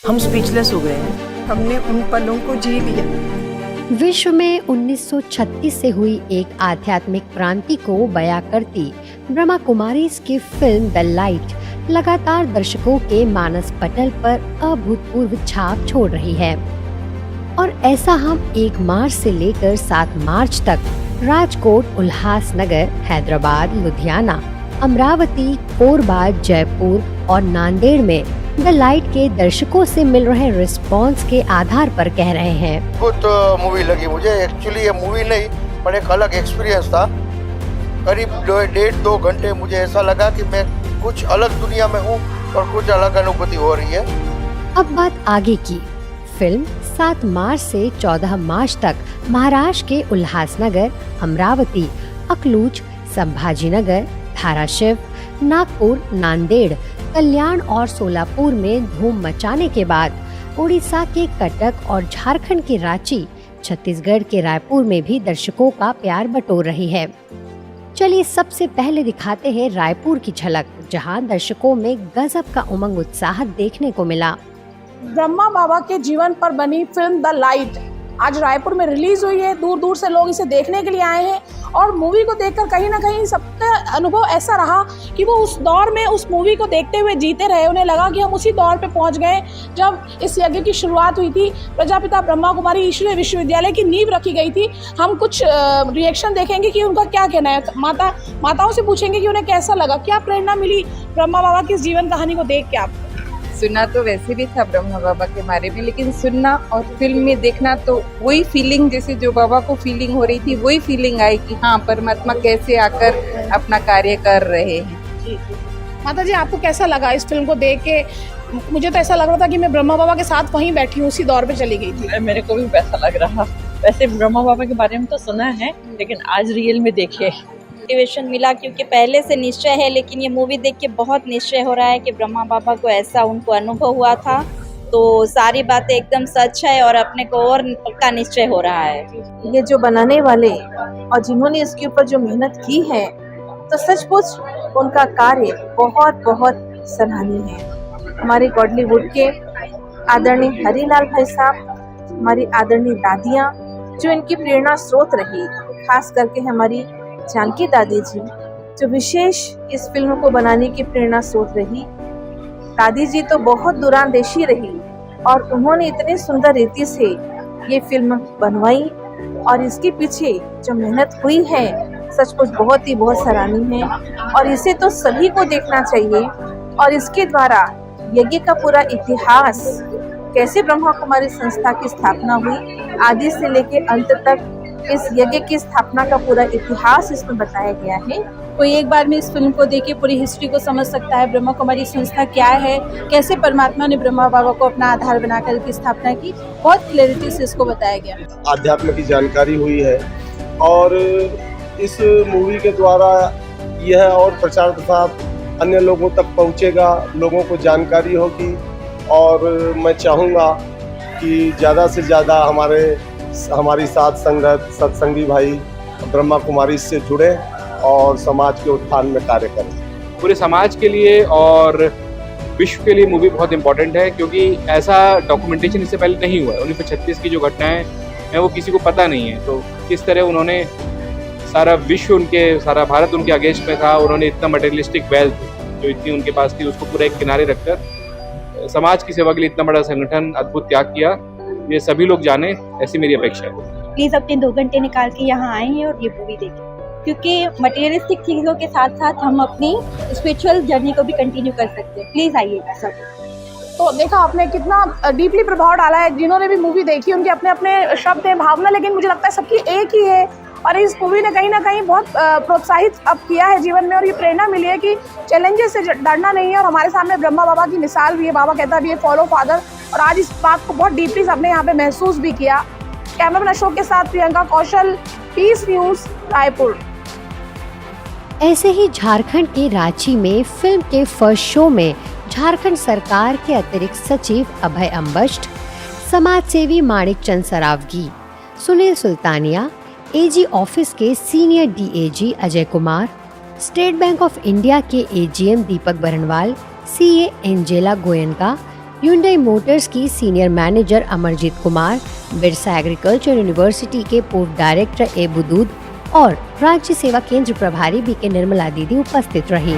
हम स्पीचलेस हो गए हैं। हमने उन पलों को जी लिया। विश्व में 1936 से हुई एक आध्यात्मिक क्रांति को बयां करती ब्रह्मा कुमारी की फिल्म द लाइट लगातार दर्शकों के मानस पटल पर अभूतपूर्व छाप छोड़ रही है। और ऐसा हम 1 मार्च से लेकर 7 मार्च तक राजकोट, उल्हासनगर, हैदराबाद, लुधियाना, अमरावती, कोरबा, जयपुर और नांदेड़ में द लाइट के दर्शकों से मिल रहे रिस्पांस के आधार पर कह रहे हैं। बहुत मूवी लगी मुझे। एक्चुअली ये मूवी नहीं पर एक अलग एक्सपीरियंस था। करीब 1.5-2 घंटे मुझे ऐसा लगा कि मैं कुछ अलग दुनिया में हूँ और कुछ अलग अनुभूति हो रही है। अब बात आगे की। फिल्म 7 मार्च से 14 मार्च तक महाराष्ट्र के उल्हासनगर, अमरावती, अकलूज, संभाजीनगर, धाराशिव, नागपुर, नांदेड़, कल्याण और सोलापुर में धूम मचाने के बाद उड़ीसा के कटक और झारखंड के रांची, छत्तीसगढ़ के रायपुर में भी दर्शकों का प्यार बटोर रही है। चलिए सबसे पहले दिखाते हैं रायपुर की झलक, जहां दर्शकों में गजब का उमंग उत्साह देखने को मिला। ब्रह्मा बाबा के जीवन पर बनी फिल्म द लाइट आज रायपुर में रिलीज हुई है। दूर दूर से लोग इसे देखने के लिए आए हैं और मूवी को देखकर कहीं ना कहीं सबका अनुभव ऐसा रहा कि वो उस दौर में उस मूवी को देखते हुए जीते रहे। उन्हें लगा कि हम उसी दौर पे पहुंच गए जब इस यज्ञ की शुरुआत हुई थी। प्रजापिता ब्रह्मा कुमारी ईश्वरीय विश्वविद्यालय की नींव रखी गई थी। हम कुछ रिएक्शन देखेंगे कि उनका क्या कहना है। माताओं से पूछेंगे कि उन्हें कैसा लगा, क्या प्रेरणा मिली ब्रह्मा बाबा की इस जीवन कहानी को देख के। आप सुना तो वैसे भी था ब्रह्मा बाबा के बारे में, लेकिन सुनना और फिल्म में देखना तो वही फीलिंग, जैसे जो बाबा को फीलिंग हो रही थी वही फीलिंग आई कि हाँ परमात्मा कैसे आकर अपना कार्य कर रहे हैं। माता जी, आपको कैसा लगा इस फिल्म को देख के? मुझे तो ऐसा लग रहा था कि मैं ब्रह्मा बाबा के साथ वहीं बैठी हूँ, उसी दौर पे चली गई थी। मेरे को भी वैसा लग रहा। वैसे ब्रह्मा बाबा के बारे में तो सुना है, लेकिन आज रियल में देखे मोटिवेशन मिला, क्योंकि पहले से निश्चय है, लेकिन ये मूवी देख के बहुत निश्चय हो रहा है कि ब्रह्मा बाबा को ऐसा उनको अनुभव हुआ था। तो सारी बातें एकदम सच है और अपने को और पक्का निश्चय हो रहा है। ये जो बनाने वाले और जिन्होंने इसके ऊपर जो मेहनत की है, तो सचमुच उनका कार्य बहुत बहुत सराहनीय है। हमारे गॉडलीवुड के आदरणीय हरीलाल भाई साहब, हमारी आदरणीय दादियाँ जो इनकी प्रेरणा स्रोत रही, खास करके हमारी जानकी दादी जी जो विशेष इस फिल्म को बनाने की प्रेरणा स्रोत रही। दादी जी तो बहुत दूरंदेशी रही और उन्होंने इतने सुंदर रीति से ये फिल्म बनवाई और इसके पीछे जो मेहनत हुई है सचमुच बहुत सराहनीय है और इसे तो सभी को देखना चाहिए। और इसके द्वारा यज्ञ का पूरा इतिहास, कैसे ब्रह्मा कुमारी संस्था की स्थापना हुई, आदि से लेके अंत तक इस यज्ञ की स्थापना का पूरा इतिहास इसमें बताया गया है। कोई एक बार में इस फिल्म को देख के पूरी हिस्ट्री को समझ सकता है। ब्रह्मा कुमारी संस्था क्या है, कैसे परमात्मा ने ब्रह्मा बाबा को अपना आधार बनाकर इसकी स्थापना की, बहुत क्लैरिटी से इसको बताया गया। आध्यात्म की जानकारी हुई है और इस मूवी के द्वारा यह और प्रचार प्रसार अन्य लोगों तक पहुंचेगा, लोगों को जानकारी होगी। और मैं चाहूँगा कि ज़्यादा से ज़्यादा हमारी साथ संगत, सत्संगी भाई ब्रह्मा कुमारी से जुड़े और समाज के उत्थान में कार्य करें। पूरे समाज के लिए और विश्व के लिए मूवी बहुत इम्पोर्टेंट है, क्योंकि ऐसा डॉक्यूमेंटेशन इससे पहले नहीं हुआ है। 1936 की जो घटनाएं हैं वो किसी को पता नहीं है। तो किस तरह उन्होंने सारा विश्व सारा भारत उनके अगेंस्ट में था। उन्होंने इतना मटेरियलिस्टिक वेल्थ जो इतनी उनके पास थी उसको पूरा एक किनारे रखकर समाज की सेवा के लिए इतना बड़ा संगठन, अद्भुत त्याग किया। ये सभी लोग जाने, ऐसी मेरी अपेक्षा है। प्लीज अपने 2 घंटे निकाल के यहाँ आए हैं और ये मूवी देखें, क्योंकि मटेरियलिस्टिक चीजों के साथ साथ हम अपनी स्पिरिचुअल जर्नी को भी कंटिन्यू कर सकते हैं। प्लीज आइएगा सब। तो देखा आपने कितना डीपली प्रभाव डाला है। जिन्होंने भी मूवी देखी उनके अपने अपने शब्द हैं, भावना, लेकिन मुझे लगता है सबकी एक ही है। और इस मूवी ने कहीं ना कहीं बहुत प्रोत्साहित अब किया है जीवन में और ये प्रेरणा मिली है कि चैलेंजेस से डरना नहीं है। और हमारे सामने ब्रह्मा बाबा की मिसाल भी है। बाबा कहता भी है फॉलो फादर, और आज इस बात को बहुत डीपली सबने यहाँ पे महसूस भी किया। कैमरामैन अशोक के साथ प्रियंका कौशल, पीस न्यूज, रायपुर। ऐसे ही झारखंड के रांची में फिल्म के फर्स्ट शो में झारखंड सरकार के अतिरिक्त सचिव अभय अम्बष्ट, समाज सेवी माणिक चंद सरावगी, सुनील सुल्तानिया, एजी ऑफिस के senior DAG Ajay Kumar, state bank of India के AGM Deepak Barnwal, CA Angela Goenka, Hyundai motors की senior manager Amarjeet Kumar, Birsa agriculture university के पूर्व डायरेक्टर ए बुदूद और राज्य सेवा केंद्र प्रभारी बी के निर्मला दीदी उपस्थित रही।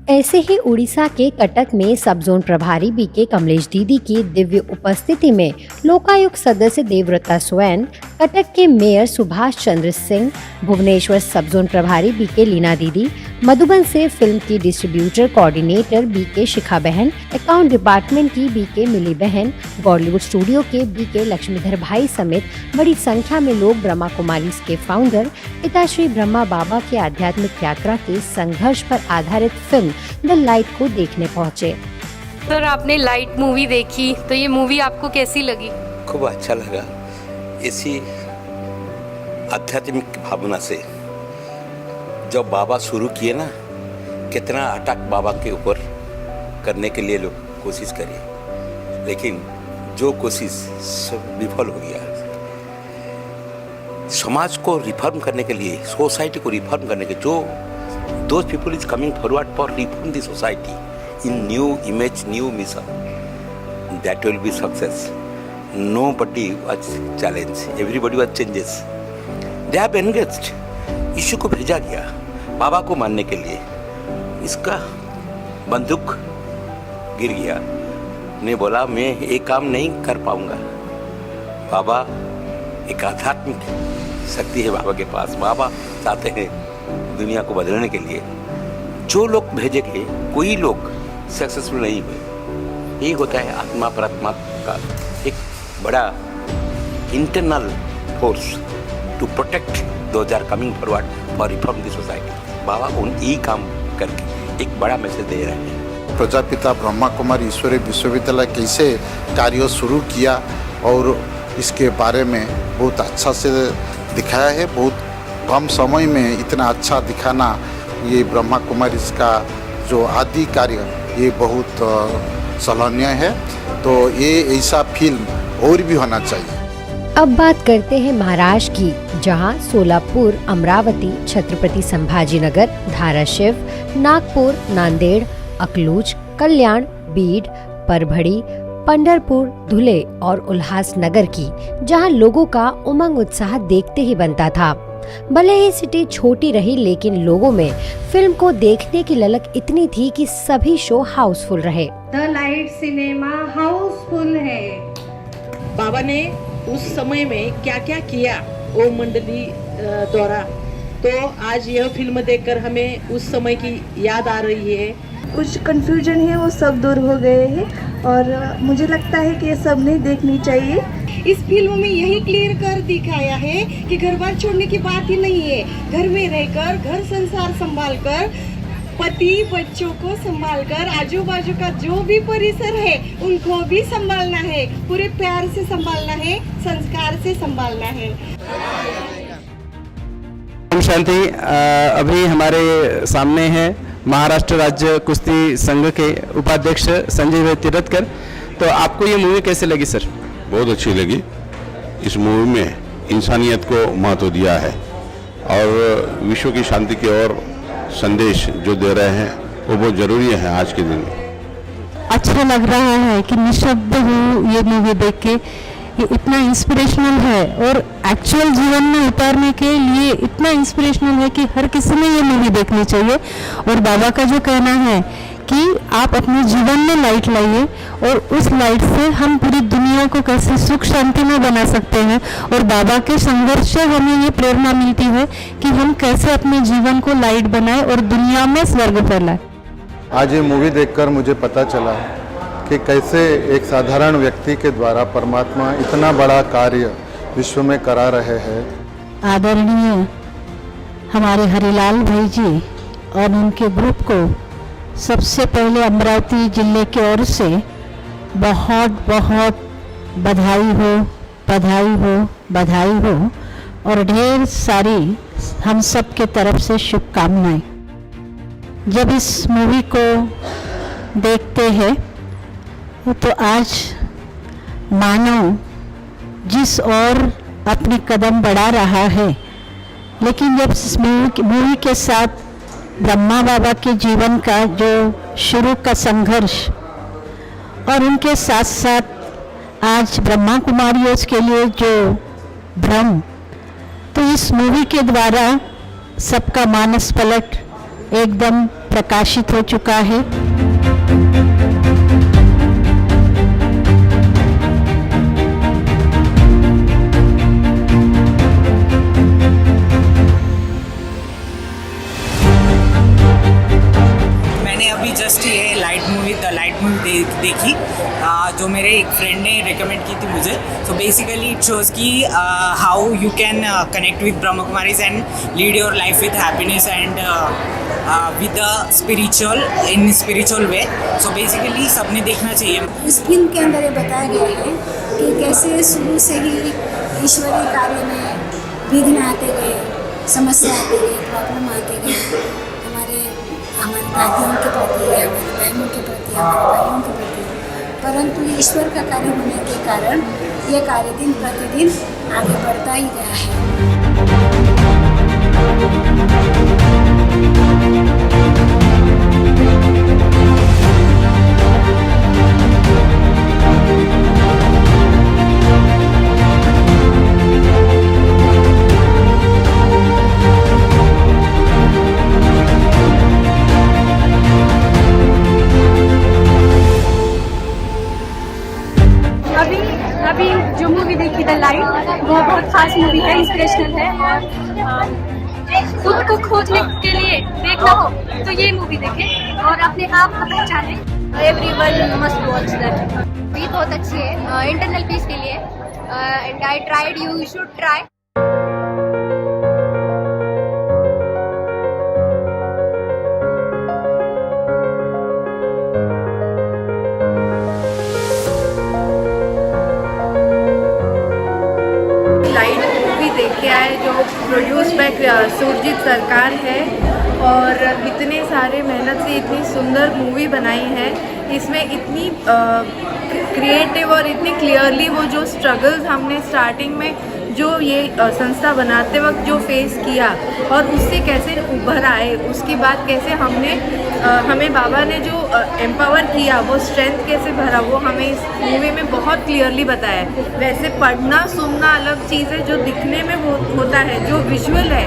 ऐसे ही उड़ीसा के कटक में सब जोन प्रभारी बी के कमलेश दीदी की दिव्य उपस्थिति में लोकायुक्त सदस्य देवव्रता स्वैन, कटक के मेयर सुभाष चंद्र सिंह, भुवनेश्वर सब जोन प्रभारी बी के लीना दीदी, मधुबन से फिल्म की डिस्ट्रीब्यूटर कोऑर्डिनेटर बी के शिखा बहन, अकाउंट डिपार्टमेंट की बी के मिली बहन, बॉलीवुड स्टूडियो के बी के लक्ष्मीधर भाई समेत बड़ी संख्या में लोग ब्रह्मा कुमारीज के फाउंडर पिताश्री ब्रह्मा बाबा के आध्यात्मिक यात्रा के संघर्ष पर आधारित फिल्म द लाइट को देखने पहुँचे। सर, आपने लाइट मूवी देखी तो ये मूवी आपको कैसी लगी? खूब अच्छा लगा। इसी आध्यात्मिक भावना से जब बाबा शुरू किए ना, कितना अटैक बाबा के ऊपर करने के लिए लोग कोशिश करे, लेकिन जो कोशिश सब विफल हो गया। समाज को रिफॉर्म करने के लिए, सोसाइटी को रिफॉर्म करने के जो those people is coming forward for reform the society in new image, new mission, that will be success. Nobody was challenged, everybody was changes. They have engaged. Issue को भेजा गया बाबा को मानने के लिए। इसका बंदूक गिर गया, ने बोला मैं ये काम नहीं कर पाऊंगा। बाबा एक आध्यात्मिक शक्ति है बाबा के पास। बाबा चाहते हैं दुनिया को बदलने के लिए। जो लोग भेजे गए, कोई लोग सक्सेसफुल नहीं हुए। ये होता है आत्मा परमात्मा का एक बड़ा internal force to protect those are coming forward for reform the society. बाबा उन यही काम करके एक बड़ा मैसेज दे रहे हैं। प्रजापिता ब्रह्मा कुमारी ईश्वरीय विश्वविद्यालय कैसे कार्य शुरू किया और इसके बारे में बहुत अच्छा से दिखाया है। बहुत कम समय में इतना अच्छा दिखाना, ये ब्रह्मा कुमारी का जो आदि कार्य ये बहुत सराहनीय है। तो ये ऐसा फिल्म और भी होना चाहिए। अब बात करते हैं महाराष्ट्र की, जहां सोलापुर, अमरावती, छत्रपति संभाजीनगर, धाराशिव, नागपुर, नांदेड़, अकलूज, कल्याण, बीड, परभड़ी, पंढरपुर, धुले और उल्हासनगर की, जहां लोगों का उमंग उत्साह देखते ही बनता था। भले ही सिटी छोटी रही, लेकिन लोगों में फिल्म को देखने की ललक इतनी थी कि सभी शो हाउसफुल रहे। द लाइट सिनेमा हाउसफुल है। बाबा ने उस समय में क्या क्या किया वो मंडली द्वारा, तो आज यह फिल्म देखकर हमें उस समय की याद आ रही है। कुछ कंफ्यूजन है वो सब दूर हो गए हैं और मुझे लगता है कि ये सब नहीं देखनी चाहिए। इस फिल्म में यही क्लियर कर दिखाया है कि घर बार छोड़ने की बात ही नहीं है। घर में रहकर, घर संसार संभालकर, पति बच्चों को संभालकर, आजू बाजू का जो भी परिसर है उनको भी संभालना है, पूरे प्यार से संभालना है, संस्कार से संभालना है। ओम शांति। अभी हमारे सामने है महाराष्ट्र राज्य कुश्ती संघ के उपाध्यक्ष संजय भाई तिरथकर। तो आपको ये मूवी कैसे लगी सर? बहुत अच्छी लगी। इस मूवी में इंसानियत को महत्व दिया है और विश्व की शांति की ओर संदेश जो दे रहे हैं वो बहुत ज़रूरी है आज के दिन में। अच्छा लग रहा है कि निशब्द हूँ ये मूवी देख के। ये इतना इंस्पिरेशनल है और एक्चुअल जीवन में उतारने के लिए इतना इंस्पिरेशनल है कि हर किसी में ये मूवी देखनी चाहिए। और बाबा का जो कहना है कि आप अपने जीवन में लाइट लाइए और उस लाइट से हम पूरी दुनिया को कैसे सुख शांति में बना सकते हैं, और बाबा के संघर्ष से हमें ये प्रेरणा मिलती है कि हम कैसे अपने जीवन को लाइट बनाएं और दुनिया में स्वर्ग फैलाएं। आज ये मूवी देखकर मुझे पता चला कि कैसे एक साधारण व्यक्ति के द्वारा परमात्मा इतना बड़ा कार्य विश्व में करा रहे हैं। आदरणीय हमारे हरिलाल भाई जी और उनके ग्रुप को सबसे पहले अमरावती जिले की ओर से बहुत बहुत बधाई हो, बधाई हो, बधाई हो और ढेर सारी हम सब के तरफ से शुभकामनाएं। जब इस मूवी को देखते हैं तो आज मानव जिस ओर अपने कदम बढ़ा रहा है, लेकिन जब इस मूवी के साथ ब्रह्मा बाबा के जीवन का जो शुरू का संघर्ष और उनके साथ साथ आज ब्रह्मा कुमारियों के लिए जो भ्रम, तो इस मूवी के द्वारा सबका मानस पलट एकदम प्रकाशित हो चुका है। मैंने अभी जस्ट ये द लाइट मूवी देखी, जो मेरे एक फ्रेंड ने रिकमेंड की थी मुझे। सो बेसिकली इट शोज़ कि how you can connect with Brahma Kumaris and lead your life with happiness and with spiritual way. So basically सबने देखना चाहिए। इस फिल्म के अंदर ये बताया गया है कि कैसे शुरू से ही ईश्वरीय कार्य में विघ्न आते गए, समस्या आते गए, प्रॉब्लम आते गए, हमारे दादियों के प्रति, हमारे बहनों के प्रति, हमारे भाइयों के प्रति, परंतु ईश्वर का कार्य होने के कारण ये कार्य दिन प्रतिदिन आगे बढ़ता ही गया है। अभी जो मूवी देखी द लाइट, वो बहुत खास मूवी है, इंस्पिरेशनल है और खुद को खोजने के लिए देखना हो तो ये मूवी देखें और अपने आप को पहचाने। Everyone must watch that. ये बहुत अच्छी है इंटरनल पीस के लिए, and I tried, you should try. जो प्रोड्यूस बाय सुरजीत सरकार है और इतने सारे मेहनत से इतनी सुंदर मूवी बनाई है। इसमें इतनी क्रिएटिव और इतनी क्लियरली वो जो स्ट्रगल्स हमने स्टार्टिंग में जो ये संस्था बनाते वक्त जो फेस किया और उससे कैसे उभर आए, उसके बाद कैसे हमें बाबा ने जो एम्पावर किया, वो स्ट्रेंथ कैसे भरा, वो हमें इस मूवी में बहुत क्लियरली बताया है। वैसे पढ़ना सुनना अलग चीज़ है, जो दिखने में होता है, जो विजुअल है,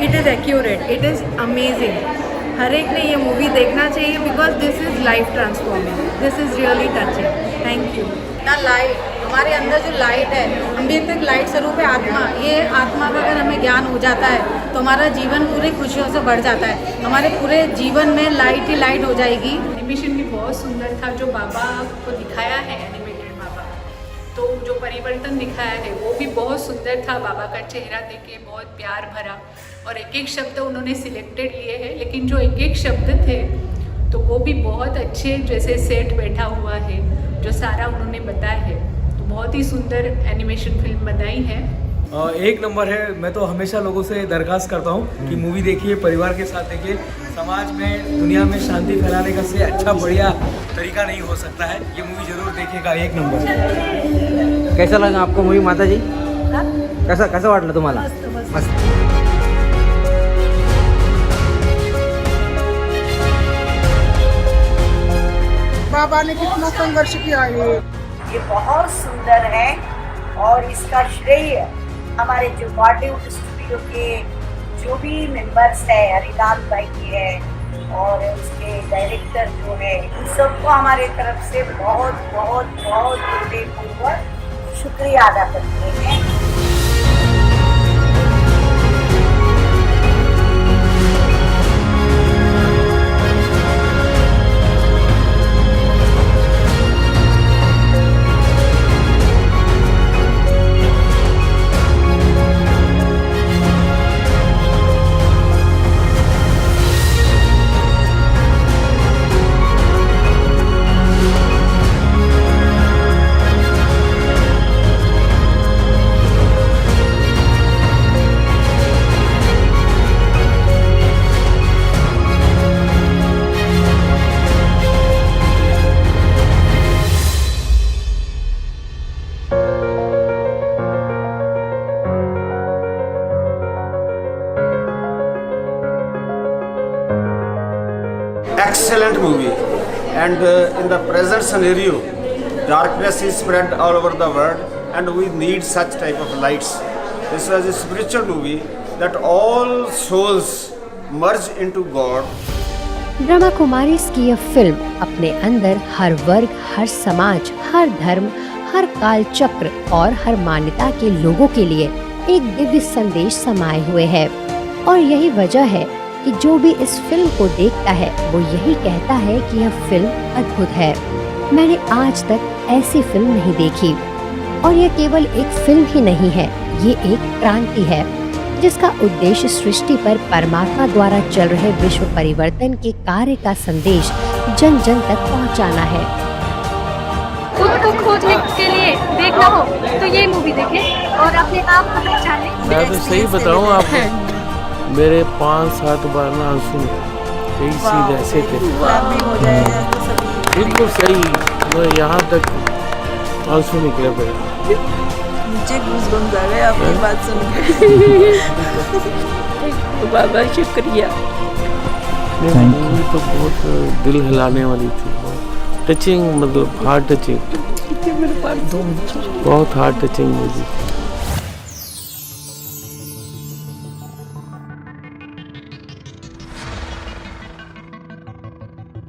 it is accurate, it is amazing. हर एक ने ये मूवी देखना चाहिए because this is life transforming, this is really touching. Thank you. Light, हमारे अंदर जो लाइट है, हम भी एक लाइट स्वरूप है आत्मा। ये आत्मा का अगर हमें ज्ञान हो जाता है तो हमारा जीवन पूरी खुशियों से बढ़ जाता है। हमारे पूरे जीवन में लाइट ही लाइट हो जाएगी। एनिमेशन भी बहुत सुंदर था जो बाबा को दिखाया है, एनिमेटेड बाबा, तो जो परिवर्तन दिखाया है वो भी बहुत सुंदर था। बाबा का चेहरा देखे बहुत प्यार भरा, और एक एक शब्द उन्होंने सिलेक्टेड लिए हैं, लेकिन जो एक एक शब्द थे तो वो भी बहुत अच्छे, जैसे सेट बैठा हुआ है, जो सारा उन्होंने बताया है, तो बहुत ही सुंदर एनिमेशन फिल्म बनाई है। एक नंबर है। मैं तो हमेशा लोगों से दरख्वास्त करता हूँ कि मूवी देखिए, परिवार के साथ देखिए। समाज में, दुनिया में शांति फैलाने का से अच्छा बढ़िया तरीका नहीं हो सकता है। ये मूवी जरूर देखिएगा, एक नंबर। कैसा लगा आपको मूवी माता जी? कसं वाटलं तुम्हाला? मस्त। बाबा ने कितना संघर्ष किया है। ये बहुत सुंदर है और इसका श्रेय हमारे जो बॉलीवुड स्टूडियो के जो भी मेंबर्स है, हरिलाल भाई की है और उसके डायरेक्टर जो है, इन सबको हमारे तरफ से बहुत बहुत बहुत हृदयपूर्वक शुक्रिया अदा करते हैं। excellent movie. And in the present scenario, darkness is spread all over the world, and we need such type of lights. This was a spiritual movie that all souls merge into God. Brahma Kumari की यह film अपने अंदर हर वर्ग, हर समाज, हर धर्म, हर काल चक्र और हर मान्यता के लोगों के लिए एक दिव्य संदेश समाये हुए है। और यही वजह है कि जो भी इस फिल्म को देखता है वो यही कहता है कि यह फिल्म अद्भुत है। मैंने आज तक ऐसी फिल्म नहीं देखी। और यह केवल एक फिल्म ही नहीं है, ये एक क्रांति है जिसका उद्देश्य सृष्टि पर परमात्मा द्वारा चल रहे विश्व परिवर्तन के कार्य का संदेश जन जन तक पहुंचाना है। खुद को खोजने के लिए देखना हो तो ये मूवी देखें और अपने आप को पहचानें। मैं तो सही बताऊं आपको, मेरे 5-7 बार ना आंसू सीधे ऐसे थे, बिल्कुल सही, मैं यहाँ तक आंसू निकले पड़े। मुझे गूज़बम्स आ गए आपकी बात सुन के। बाबा शुक्रिया। मूवी तो बहुत दिल हिलाने वाली थी, टचिंग, मतलब हार्ट टचिंग, बहुत हार्ट टचिंग मूवी।